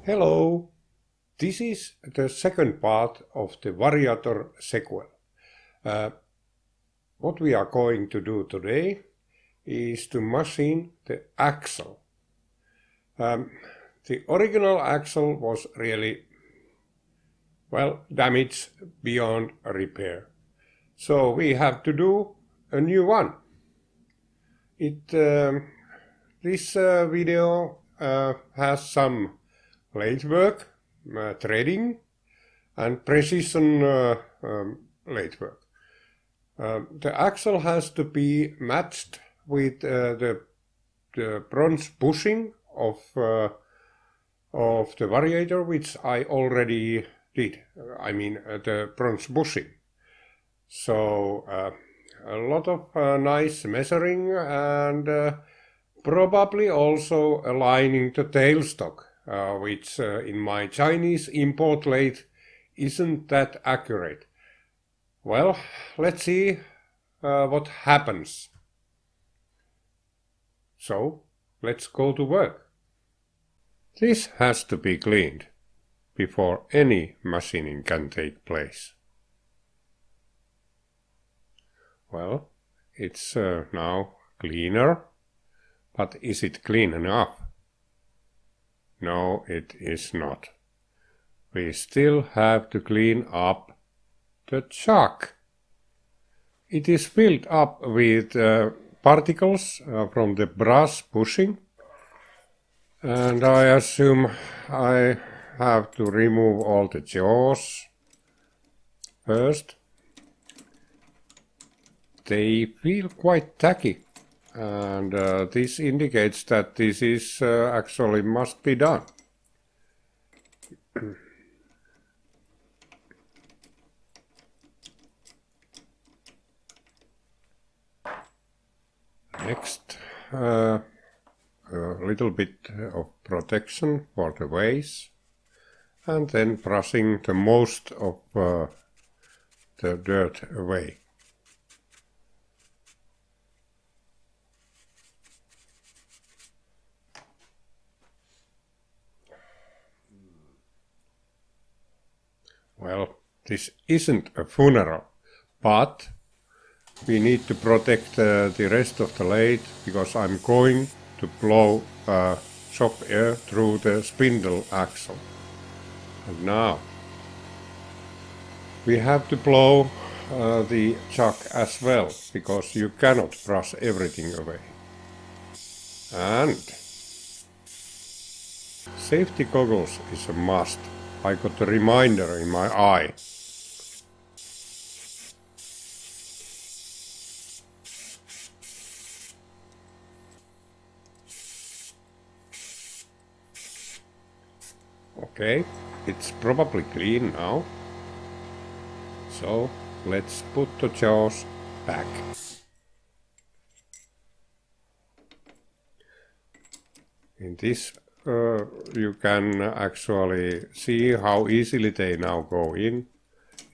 Hello, this is the second part of the Variator sequel. What we are going to do today is to machine the axle. The original axle was really, damaged beyond repair. So we have to do a new one. This video has some lathe work, threading and precision lathe work. The axle has to be matched with the bronze bushing of the Variator, which I already did. The bronze bushing. So a lot of nice measuring and probably also aligning the tailstock, which in my Chinese import lathe isn't that accurate. Well, let's see what happens. So, let's go to work. This has to be cleaned before any machining can take place. Well, it's now cleaner, but is it clean enough? No, it is not. We still have to clean up the chuck. It is filled up with particles from the brass bushing, and I assume I have to remove all the jaws first. They feel quite tacky, and this indicates that this is actually must be done. Next, a little bit of protection for the vase, and then brushing the most of the dirt away. Well, this isn't a funeral, but we need to protect the rest of the lathe, because I'm going to blow shop air through the spindle axle. And now we have to blow the chuck as well, because you cannot brush everything away. And safety goggles is a must. I got a reminder in my eye. Okay, it's probably clean now. So let's put the jaws back. In this you can actually see how easily they now go in.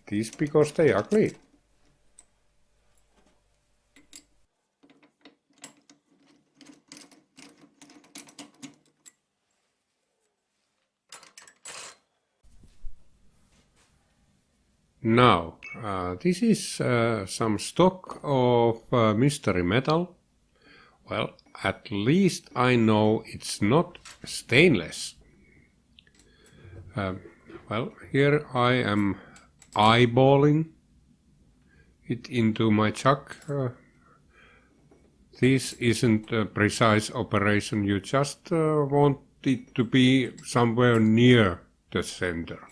It is because they are clean. Now, this is some stock of mystery metal. Well, at least I know it's not stainless. Here I am eyeballing it into my chuck. This isn't a precise operation, you just want it to be somewhere near the center.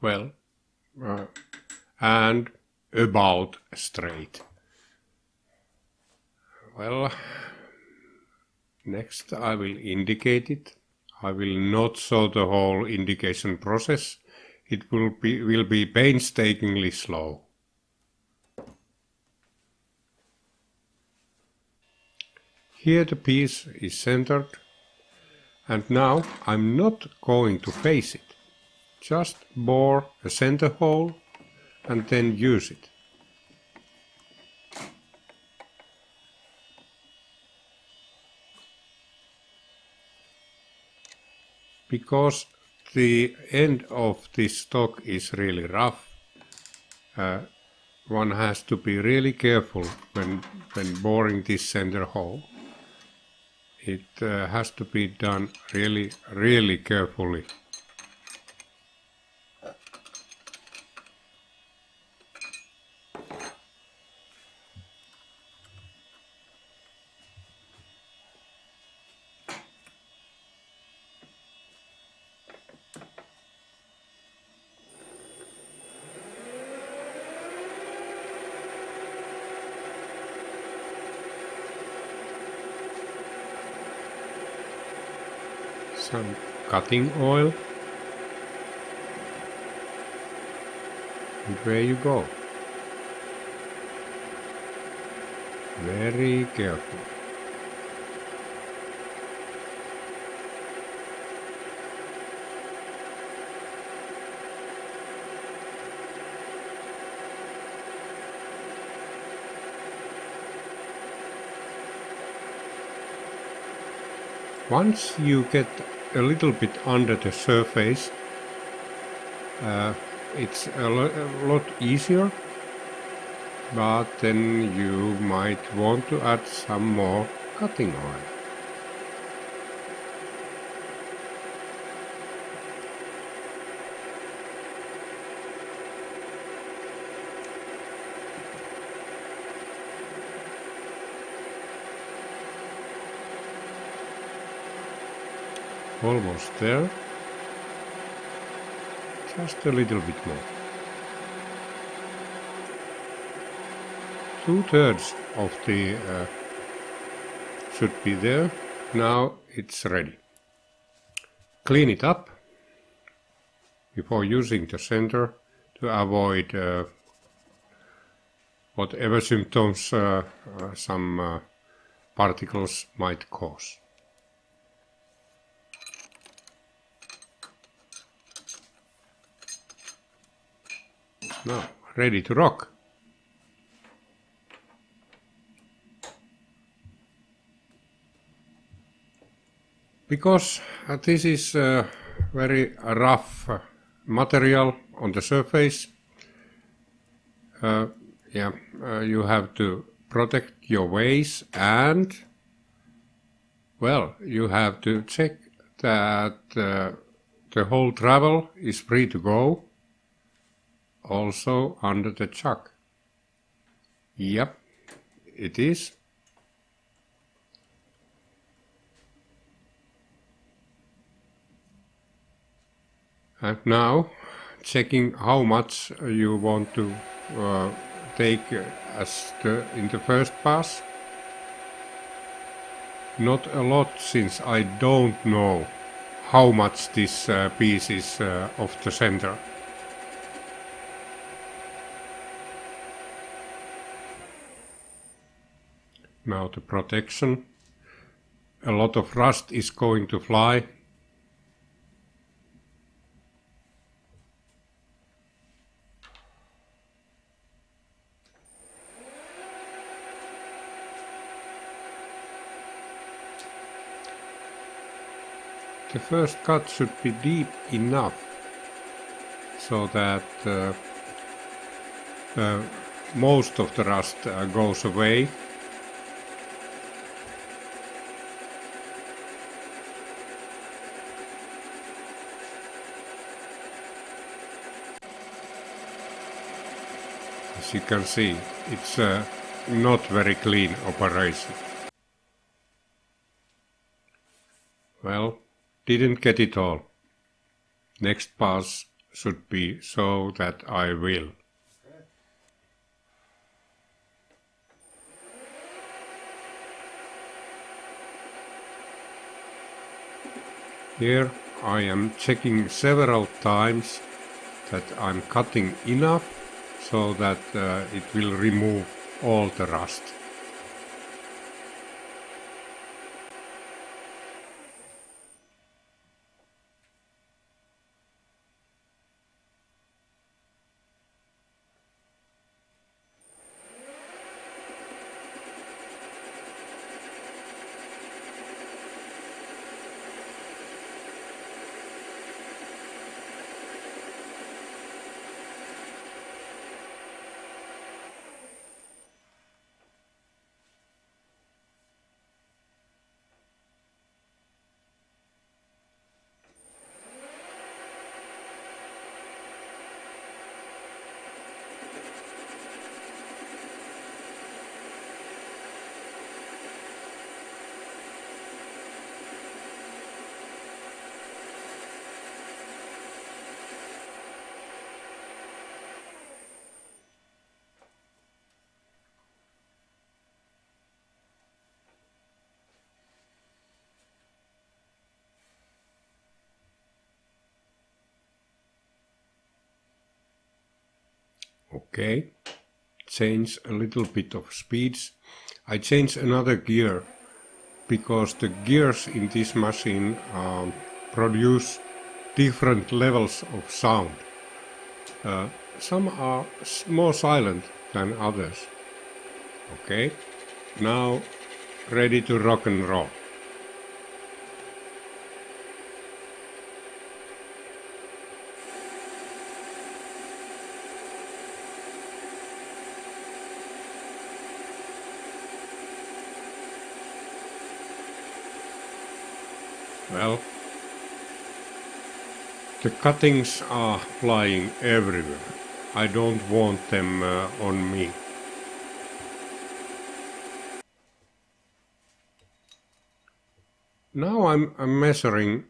Well, and about straight. Well, next I will indicate it. I will not show the whole indication process. It will be painstakingly slow. Here the piece is centered, and now I'm not going to face it. Just bore a center hole and then use it. Because the end of this stock is really rough, one has to be really careful when boring this center hole. It has to be done really carefully. Some cutting oil, and there you go. Very careful. Once you get a little bit under the surface, it's a lot easier, but then you might want to add some more cutting oil. Almost there. Just a little bit more. 2/3 of the should be there. Now it's ready. Clean it up before using the center to avoid whatever symptoms some particles might cause. Now, ready to rock. Because this is very rough material on the surface, you have to protect your vase, and well, you have to check that the whole travel is free to go, also under the chuck. Yep, it is. And now, checking how much you want to take in the first pass. Not a lot, since I don't know how much this piece is of the center. Now the protection. A lot of rust is going to fly. The first cut should be deep enough so that most of the rust goes away. As you can see, it's not very clean operation. Well, didn't get it all. Next pass should be so that I will. Here I am checking several times that I'm cutting enough so that it will remove all the rust. Okay, change a little bit of speeds. I change another gear because the gears in this machine produce different levels of sound. Some are more silent than others. Okay, now ready to rock and roll. Well, the cuttings are flying everywhere. I don't want them on me. Now I'm measuring,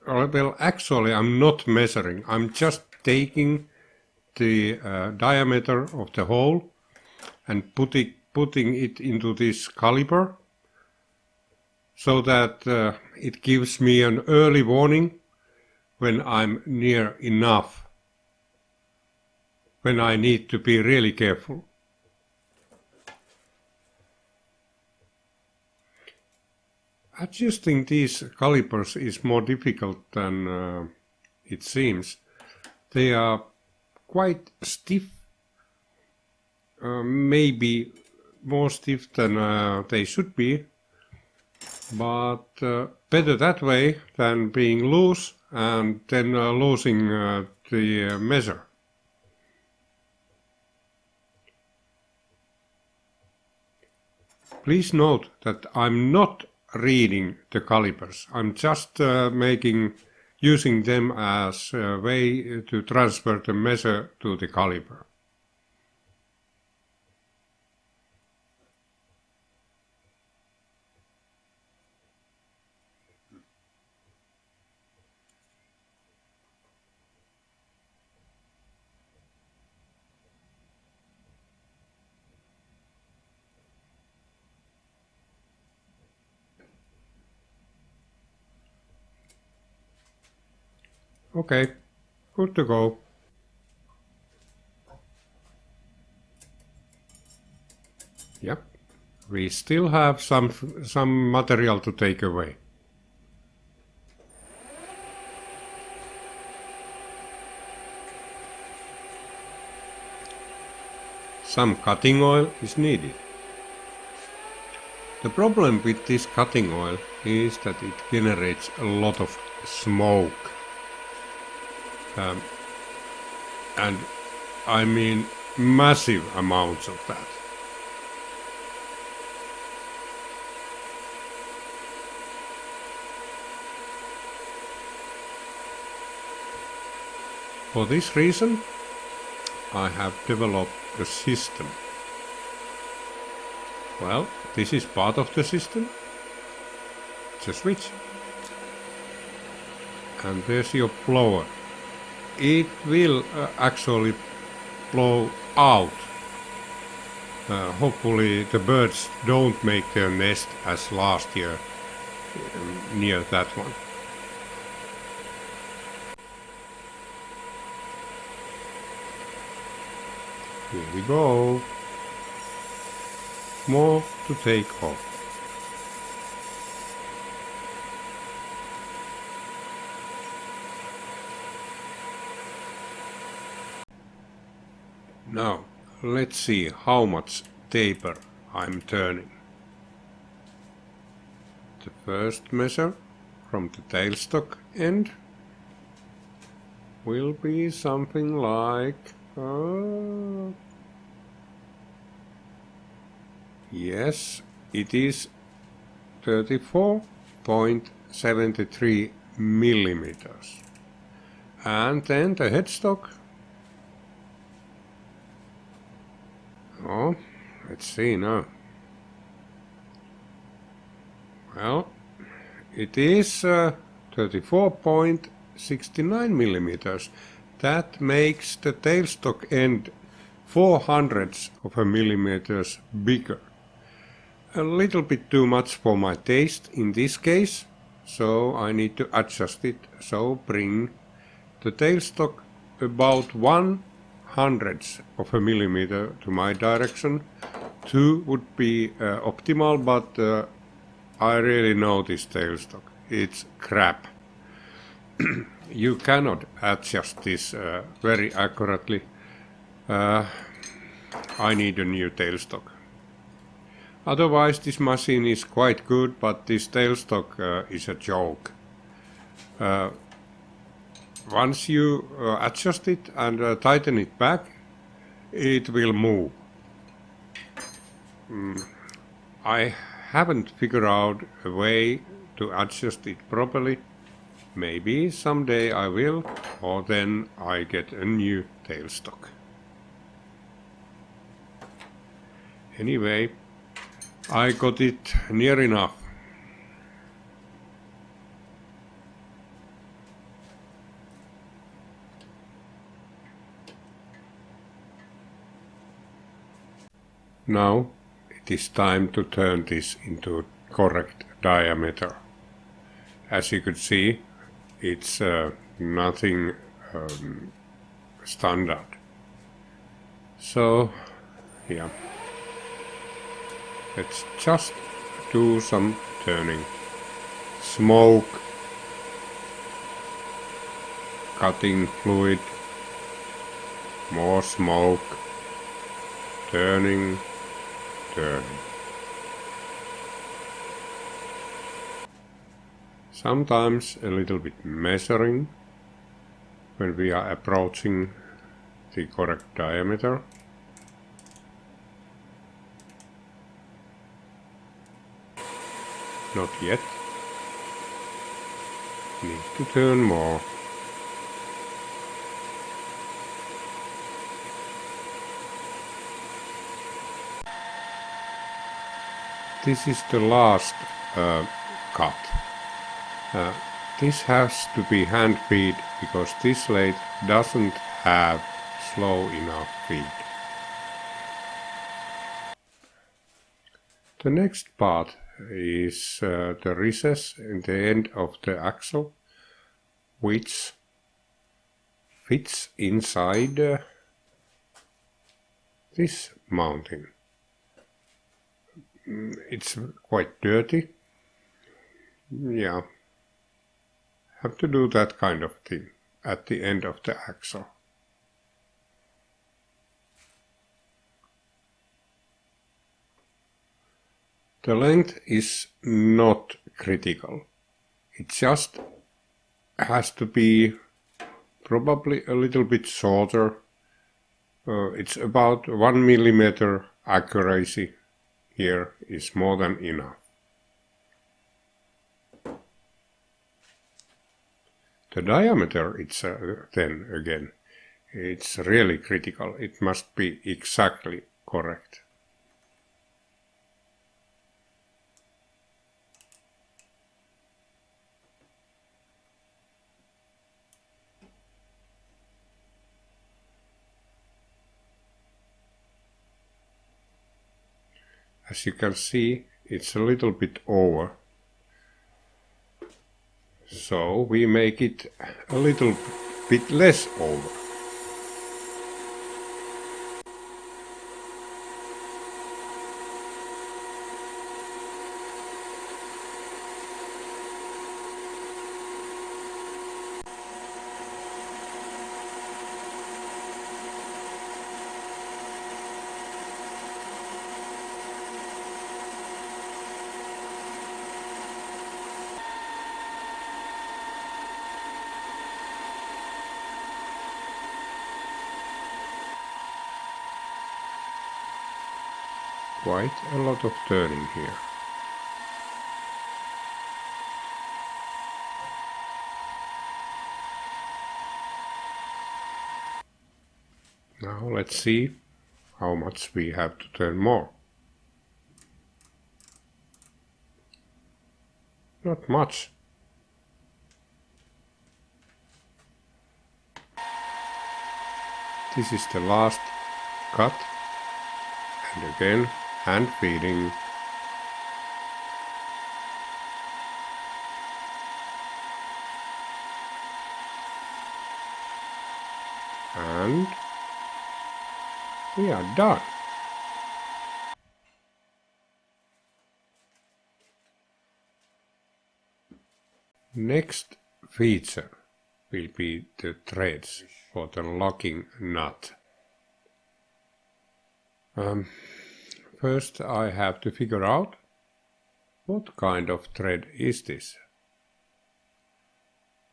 well actually I'm not measuring, I'm just taking the diameter of the hole and putting it into this caliper so that it gives me an early warning when I'm near enough, when I need to be really careful. Adjusting these calipers is more difficult than it seems. They are quite stiff, maybe more stiff than they should be, but better that way than being loose and then losing the measure. Please note that I'm not reading the calipers. I'm just using them as a way to transfer the measure to the caliper. Okay, good to go. Yep, we still have some material to take away. Some cutting oil is needed. The problem with this cutting oil is that it generates a lot of smoke. And I mean massive amounts of that. For this reason, I have developed a system. Well, this is part of the system. It's a switch. And there's your blower. It will actually blow out. Hopefully the birds don't make their nest as last year near that one. Here we go. More to take off. Now, let's see how much taper I'm turning. The first measure from the tailstock end will be something like yes, it is 34.73 millimeters. And then the headstock. Oh, let's see now. Well, it is 34.69 millimeters. That makes the tailstock end 0.04 of a millimeters bigger. A little bit too much for my taste in this case, so I need to adjust it. So bring the tailstock about 1/100 of a millimeter to my direction. 2 would be optimal, but I really know this tailstock. It's crap. You cannot adjust this very accurately. I need a new tailstock. Otherwise this machine is quite good, but this tailstock is a joke. Once you adjust it and tighten it back, it will move. I haven't figured out a way to adjust it properly. Maybe someday I will, or then I get a new tailstock. Anyway, I got it near enough. Now it is time to turn this into correct diameter. As you could see, it's nothing standard. So, yeah. Let's just do some turning. Smoke, cutting fluid, more smoke, turning, turning. Sometimes a little bit measuring when we are approaching the correct diameter. Not yet. Need to turn more. This is the last cut. This has to be hand feed because this lathe doesn't have slow enough feed. The next part is the recess in the end of the axle, which fits inside this mounting. It's quite dirty. Yeah, have to do that kind of thing at the end of the axle. The length is not critical. It just has to be probably a little bit shorter. It's about 1 millimeter accuracy here is more than enough. The diameter, it's then again, it's really critical. It must be exactly correct. As you can see, it's a little bit over. So we make it a little bit less over. quite a lot of turning here. Now let's see how much we have to turn more. Not much. This is the last cut, and again hand feeding. And we are done. Next feature will be the threads for the locking nut. First I have to figure out what kind of thread is this.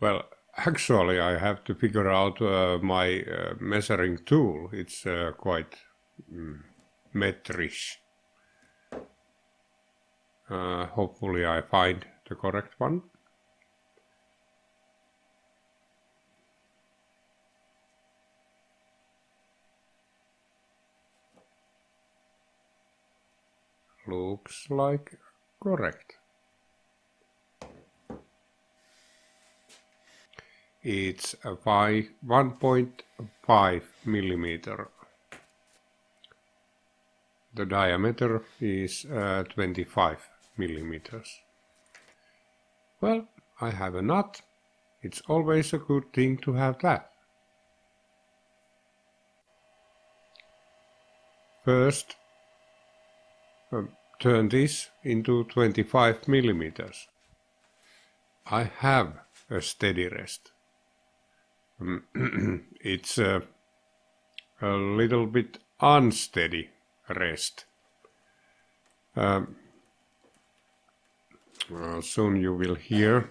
Well, actually I have to figure out my measuring tool. It's quite metrish. Hopefully I find the correct one. Looks like correct. It's a 1.5 millimeter. The diameter is 25 millimeters. Well, I have a nut. It's always a good thing to have that. First, turn this into 25 millimeters. I have a steady rest. It's a little bit unsteady rest. Soon you will hear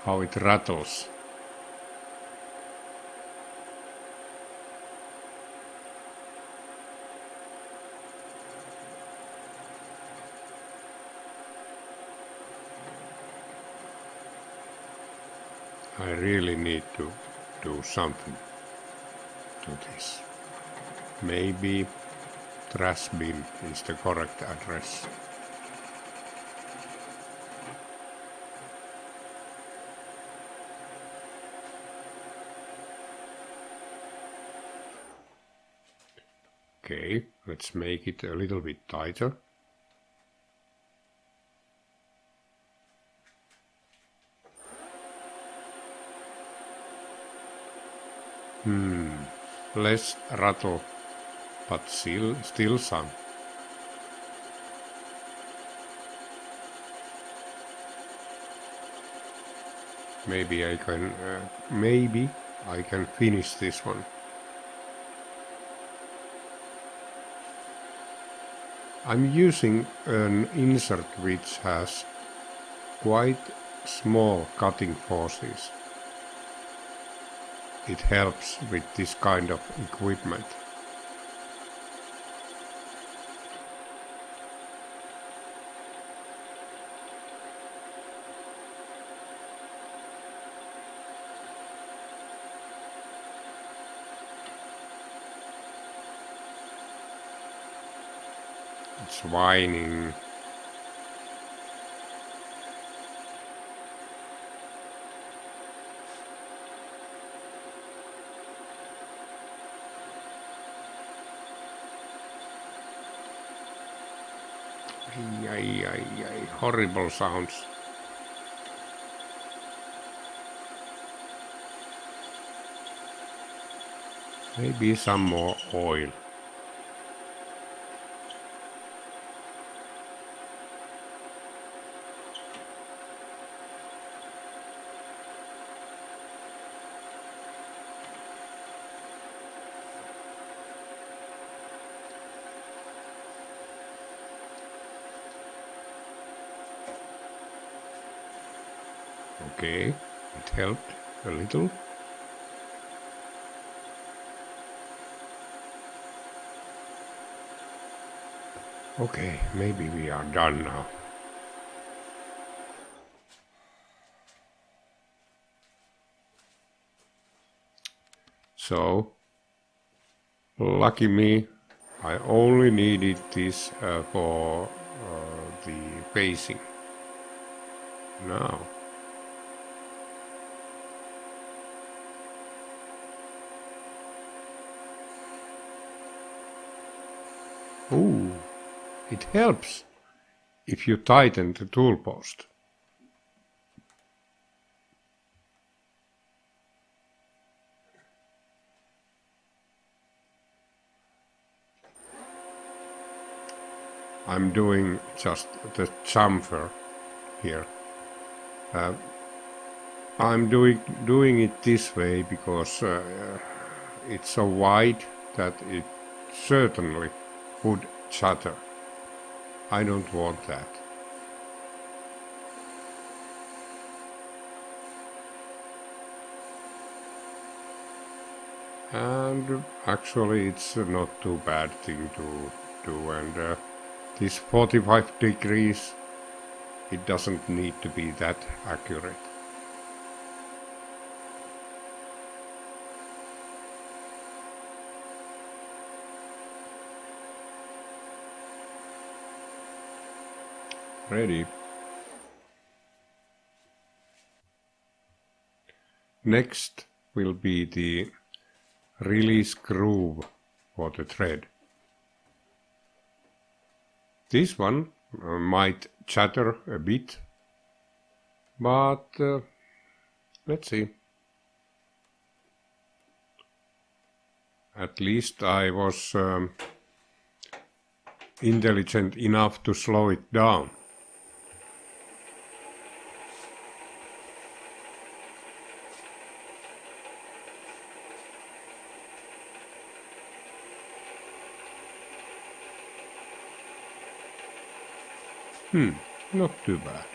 how it rattles. I really need to do something to this. Maybe trash bin is the correct address. Okay, let's make it a little bit tighter. Less rattle, but still some. Maybe I can finish this one. I'm using an insert which has quite small cutting forces. It helps with this kind of equipment. It's whining. Horrible sounds. Maybe some more oil. Okay, it helped a little. Okay, maybe we are done now. So, lucky me, I only needed this for the facing. Now, ooh, it helps if you tighten the tool post. I'm doing just the chamfer here. I'm doing it this way because it's so wide that it certainly would chatter. I don't want that. And actually it's not too bad thing to do, and this 45 degrees, it doesn't need to be that accurate. Ready. Next will be the release groove for the thread. This one might chatter a bit, but let's see. At least I was intelligent enough to slow it down. Not too bad.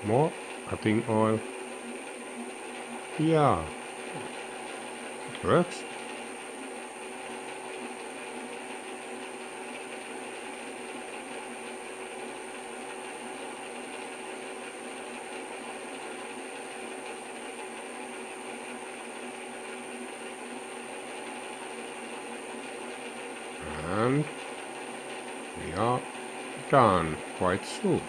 More cutting oil. Yeah, it works. And we are done quite soon.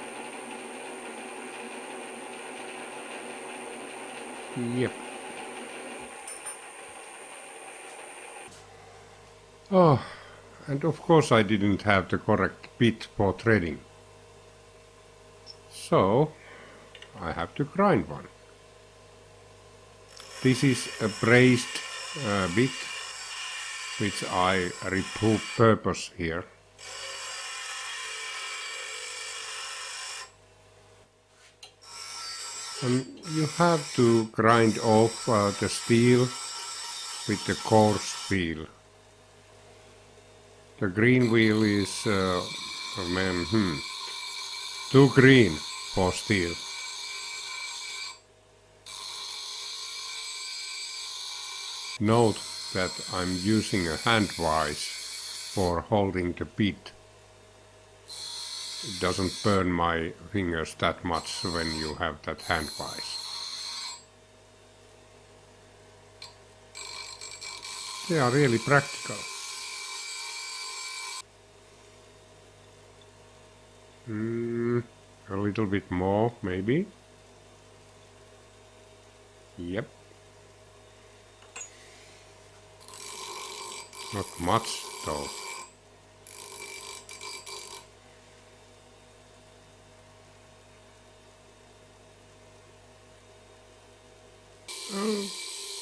Yep. Oh, and of course I didn't have the correct bit for threading. So I have to grind one. This is a brazed bit, which I repurpose here. You have to grind off the steel with the coarse wheel. The green wheel is too green for steel. Note that I'm using a hand vise for holding the bit. It doesn't burn my fingers that much when you have that hand vise. They are really practical. A little bit more, maybe. Yep. Not much, though.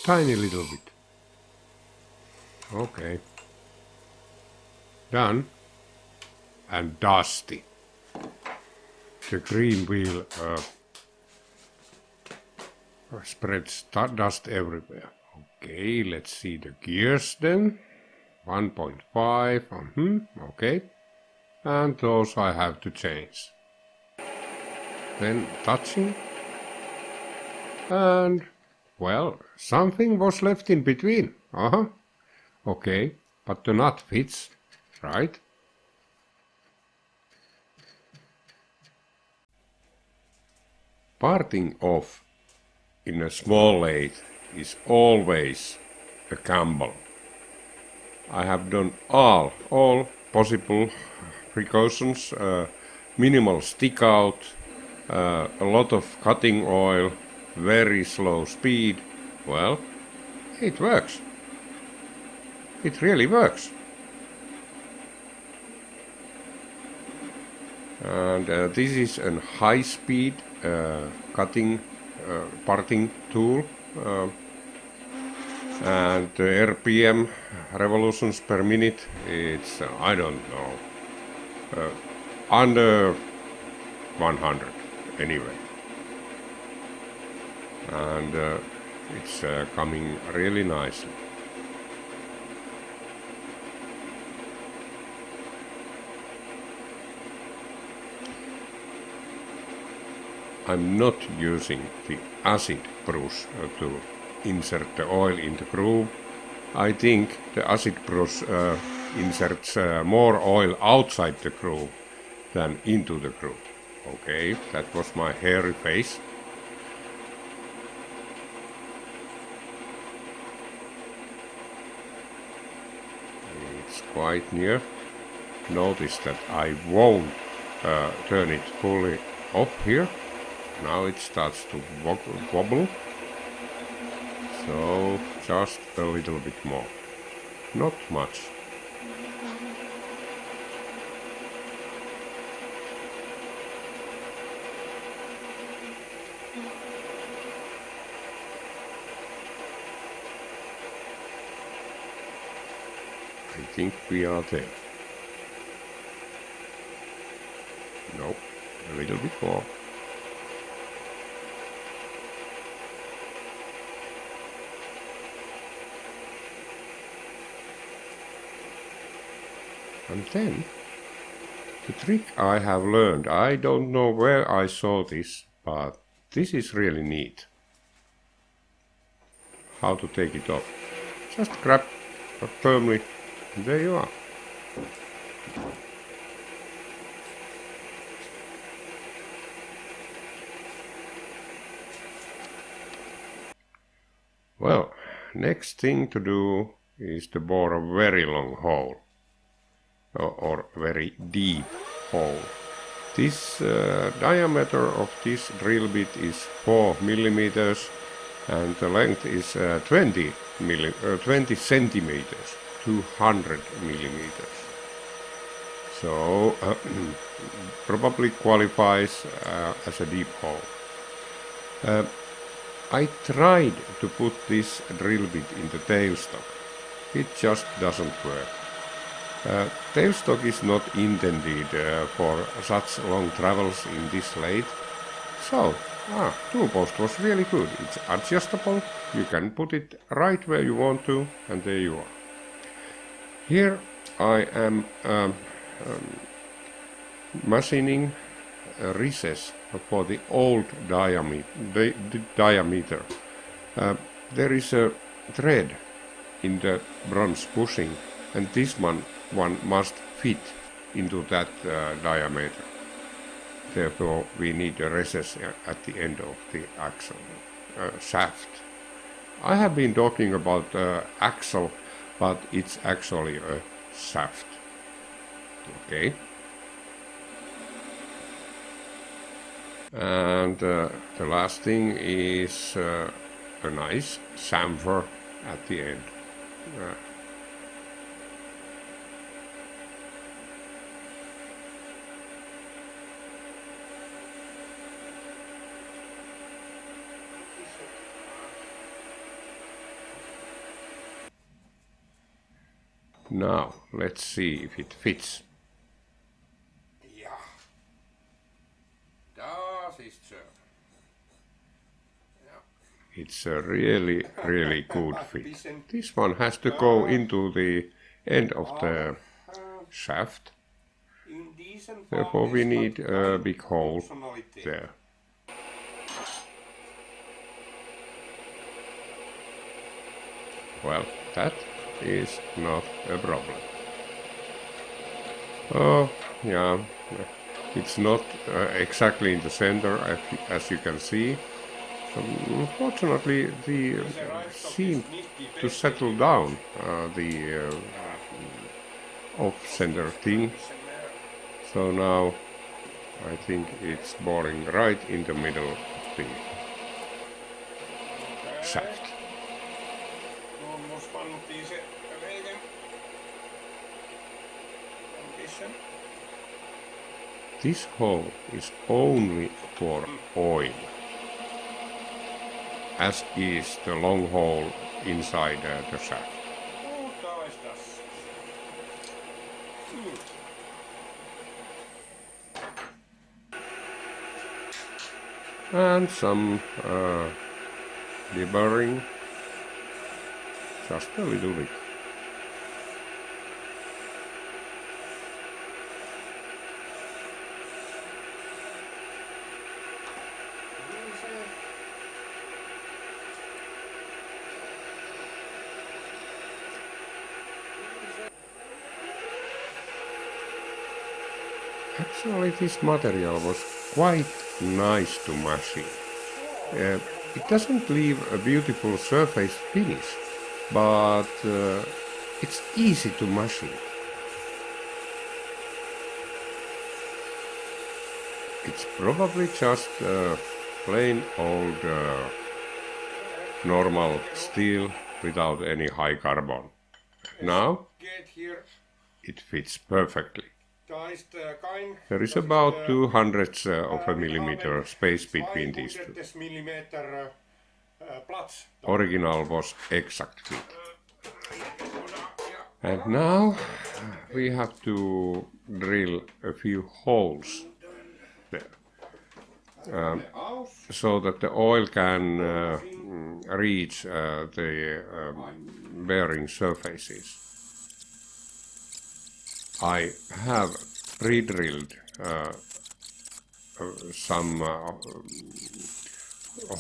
Tiny little bit. Okay. Done. And dusty. The green wheel spreads dust everywhere. Okay, let's see the gears then. 1.5, okay. And those I have to change. Then touching. And, well, something was left in between. Okay, but the nut fits, right? Parting off in a small lathe is always a gamble. I have done all possible precautions, minimal stick out, a lot of cutting oil, very slow speed. Well, it works. It really works. And this is a high-speed cutting parting tool, and the RPM, revolutions per minute, it's I don't know, under 100 anyway, and it's coming really nicely. I'm not using the acid brush to insert the oil in the groove. I think the acid brush inserts more oil outside the groove than into the groove. Okay, that was my hairy face. It's quite near. Notice that I won't turn it fully off here. Now it starts to wobble, so just a little bit more, not much. I think we are there. Nope, a little bit more. And then, the trick I have learned, I don't know where I saw this, but this is really neat. How to take it off. Just grab firmly, and there you are. Well, next thing to do is to bore a very long hole. Or very deep hole. This diameter of this drill bit is 4 millimeters and the length is 20 centimeters, 200 millimeters. So probably qualifies as a deep hole. I tried to put this drill bit in the tailstock. It just doesn't work. Tailstock is not intended for such long travels in this lathe. So, tool post was really good. It's adjustable, you can put it right where you want to, and there you are. Here I am machining a recess for the old diameter. There is a thread in the bronze bushing, and this one must fit into that diameter. Therefore, we need a recess at the end of the axle shaft. I have been talking about axle, but it's actually a shaft. Okay. And the last thing is a nice chamfer at the end. Now, let's see if it fits. Yeah. Das ist schön. Yeah. It's a really, really good fit. This one has to go into the end of the shaft. Therefore, we need a big hole there. Well, that is not a problem. Oh, yeah, it's not exactly in the center as you can see. Unfortunately, the seem to settle down the off-center thing. So now I think it's boring right in the middle of the shaft. This hole is only for oil, as is the long hole inside the shaft. And some deburring, just a little bit. Actually, this material was quite nice to machine. It doesn't leave a beautiful surface finish, but it's easy to machine. It's probably just plain old normal steel without any high carbon. Now it fits perfectly. There is about 200 of a millimeter space between these two. Original was exact fit. And now we have to drill a few holes there, so that the oil can reach the bearing surfaces. I have pre-drilled some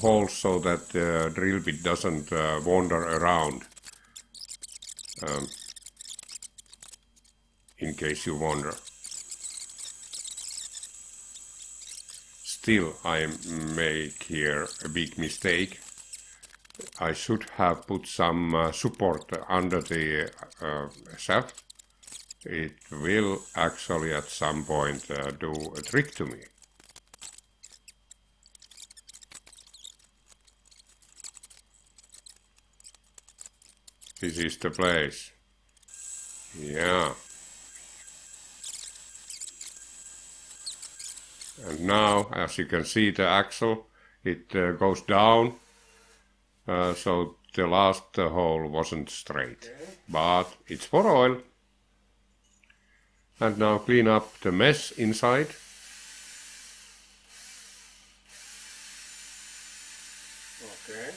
holes so that the drill bit doesn't wander around, in case you wonder. Still, I make here a big mistake. I should have put some support under the shaft. It will actually at some point do a trick to me. This is the place. Yeah. And now, as you can see, the axle, it goes down, so the last hole wasn't straight, but it's for oil. And now clean up the mess inside. Okay.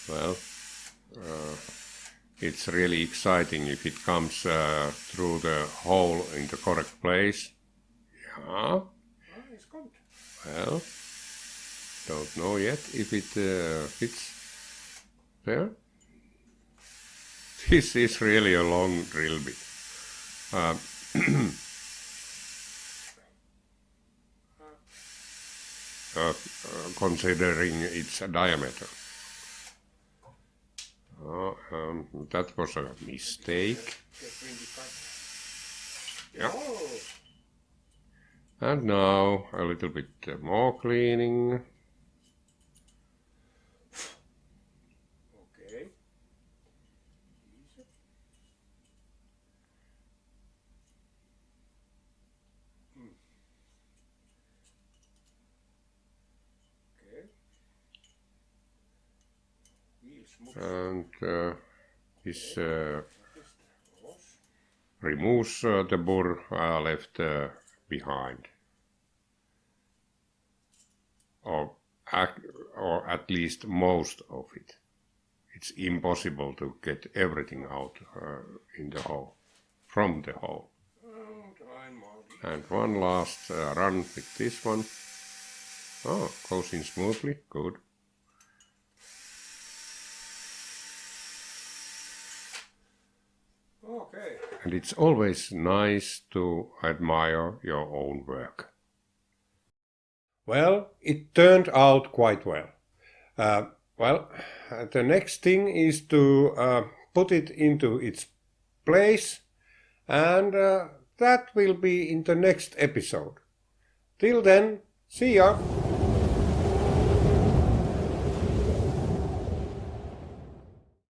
Well, it's really exciting if it comes through the hole in the correct place. Yeah. Well, don't know yet if it fits there. This is really a long drill bit. Considering its diameter. That was a mistake. Yeah. And now a little bit more cleaning. Okay. And this removes the burr left behind, or at least most of it. It's impossible to get everything out in the hole, from the hole. And one last run with this one. Oh, goes in smoothly, good. Okay. And it's always nice to admire your own work. Well, it turned out quite well. The next thing is to put it into its place, and that will be in the next episode. Till then, see ya!